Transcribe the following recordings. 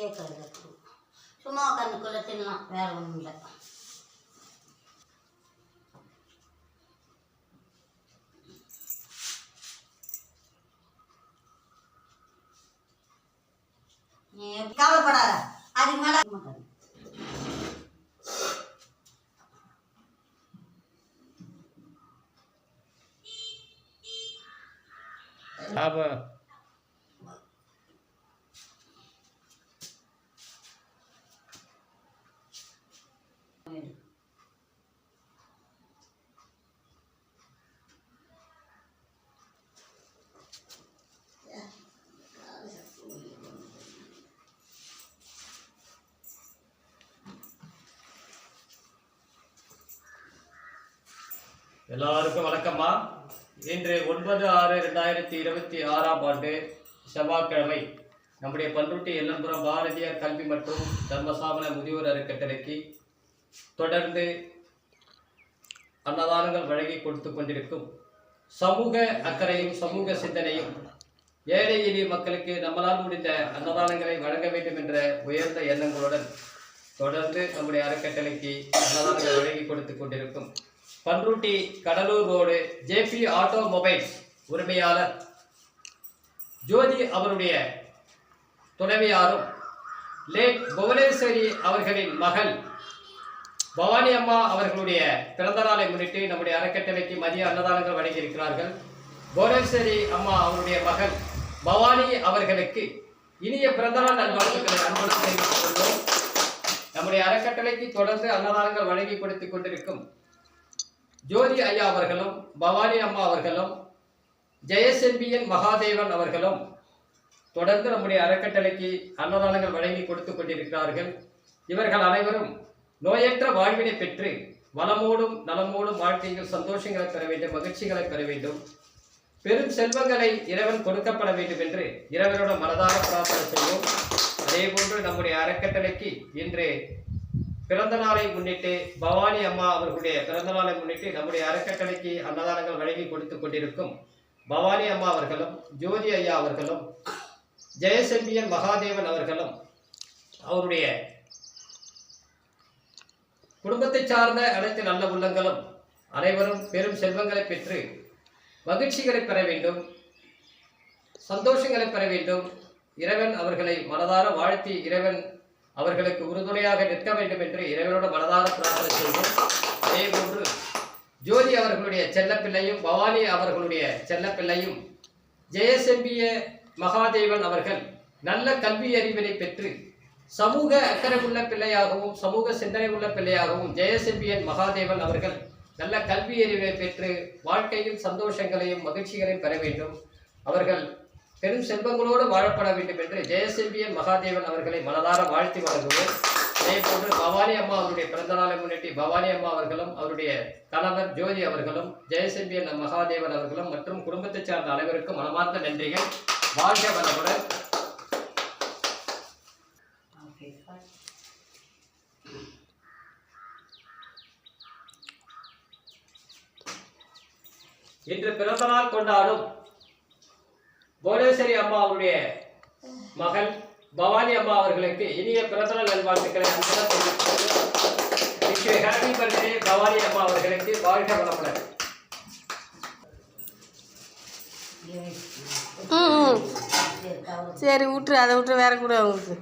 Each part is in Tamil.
கேட்கறது சும்மா கண்ணுக்குள்ளே தின்னலாம், வேறு ஒன்றும் இல்லை. நீ கவலைப்படாத, அதுக்கு மேலே எல்லாருக்கும் வணக்கம்மா. இன்று 9/6/2026 செவ்வாய்க்கிழமை நம்முடைய பண்ருட்டி எல்லம்புரம் பாரதியார் கல்வி மற்றும் தர்மசாமன முதியோர் அறக்கட்டளைக்கு தொடர்ந்து அன்னதானங்கள் வழங்கி கொடுத்து கொண்டிருக்கும் சமூக அக்கறையும் சமூக சிந்தனையும் ஏழை எளிய மக்களுக்கு நம்மளால் முடிந்த அன்னதானங்களை வழங்க வேண்டும் என்ற உயர்ந்த எண்ணங்களுடன் தொடர்ந்து நம்முடைய அறக்கட்டளைக்கு அன்னதானங்கள் வழங்கி கொடுத்து கொண்டிருக்கும் Panruti Cuddalore road JP automobiles உரிமையாளர் ஜோதி அவருடைய துணைவியாரும் லேட் புவனேஸ்வரி அவர்களின் மகள் பவானி அம்மா அவர்களுடைய பிறந்த நாளை முன்னிட்டு நம்முடைய அறக்கட்டளைக்கு மதிய அன்னதானங்கள் வழங்கியிருக்கிறார்கள். புவனேஸ்வரி அம்மா அவருடைய மகள் பவானி அவர்களுக்கு இனிய பிறந்தநாள் நல்வாழ்த்துக்களை அன்போடு தெரிவித்துக் கொள்வோம். நம்முடைய அறக்கட்டளைக்கு தொடர்ந்து அன்னதானங்கள் வழங்கி கொடுத்துக் கொண்டிருக்கும் ஜோதி ஐயா அவர்களும் பவானி அம்மா அவர்களும் ஜெயசெம்பியன் மகாதேவன் அவர்களும் தொடர்ந்து நம்முடைய அறக்கட்டளைக்கு அன்னதானங்கள் வழங்கி கொடுத்து கொண்டிருக்கிறார்கள். இவர்கள் அனைவரும் நோயற்ற வாழ்வினை பெற்று வளமோடும் நலமோடும் வாழ்க்கையில் சந்தோஷங்களை பெற வேண்டும், மகிழ்ச்சிகளை பெற வேண்டும், பெரும் செல்வங்களை இறைவன் கொடுக்கப்பட வேண்டும் என்று இறைவனோட மனதார பிரார்த்தனை செய்வோம். அதே போன்று நம்முடைய அறக்கட்டளைக்கு இன்று பிறந்த நாளை முன்னிட்டு பவானி அம்மா அவர்களுடைய பிறந்த நாளை முன்னிட்டு நம்முடைய அறக்கட்டளைக்கு அன்னதானங்கள் வழங்கி கொடுத்து கொண்டிருக்கும் பவானி அம்மா அவர்களும் ஜோதி ஐயா அவர்களும் ஜெயசெம்பியன் மகாதேவன் அவர்களும் அவருடைய குடும்பத்தை சார்ந்த அனைத்து நல்ல உள்ளங்களும் அனைவரும் பெரும் செல்வங்களை பெற்று மகிழ்ச்சிகளை பெற வேண்டும், சந்தோஷங்களை பெற வேண்டும். இறைவன் அவர்களை மனதார வாழ்த்தி இறைவன் அவர்களுக்கு உறுதுணையாக நிற்க வேண்டும் என்று இறைவனோட மனதார பிரார்த்தனை செய்வோம். அதே போன்று ஜோதி அவர்களுடைய செல்லப்பிள்ளையும் பவானி அவர்களுடைய செல்லப்பிள்ளையும் ஜெயசெம்பிய மகாதேவன் அவர்கள் நல்ல கல்வி அறிவினை பெற்று சமூக அக்கறை உள்ள பிள்ளையாகவும் சமூக சிந்தனை உள்ள பிள்ளையாகவும் ஜெயசெம்பியன் மகாதேவன் அவர்கள் நல்ல கல்வி அறிவினை பெற்று வாழ்க்கையில் சந்தோஷங்களையும் மகிழ்ச்சிகளையும் பெற வேண்டும், அவர்கள் பெரும் செல்வங்களோடு வாழப்பட வேண்டும் என்று ஜெயசெம்பியன் மகாதேவன் அவர்களை மனதார வாழ்த்தி வழங்குவோம். அதே போன்று பவானி அம்மா அவருடைய பிறந்த நாளை முன்னிட்டு பவானி அம்மா அவர்களும் அவருடைய கணவர் ஜோதி அவர்களும் ஜெயசெம்பியன் மகாதேவன் அவர்களும் மற்றும் குடும்பத்தை சார்ந்த அனைவருக்கும் மனமார்ந்த நன்றிகள். வாழ்க வளமுடன். இன்று பிறந்த நாள் கொண்டாடும் புவனேஸ்வரி அம்மா அவருடைய மகள் பவானி அம்மா அவர்களுக்கு இனிய பிறந்தநாள் நல்வாழ்த்துக்களை ஹாப்பி பர்த்டே பவானி அம்மா அவர்களுக்கு. வாழ்க வளமுடன். சரி விட்டுரு, அதை விட்டு வேற கூட அவங்களுக்கு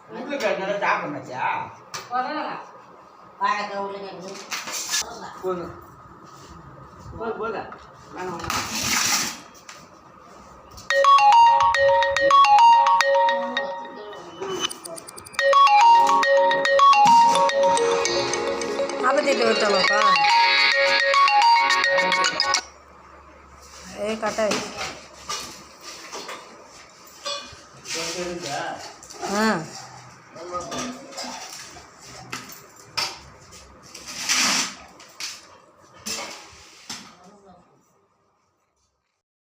உருளைக்கிழங்கு நல்லா சாப்பிடணாச்சா வாழைக்காய் உருளைக்கிழங்கு போதும் போதா வேணாம் நாற்பத்தெட்டு வருத்தாமாப்பா கட்டாய் ஆ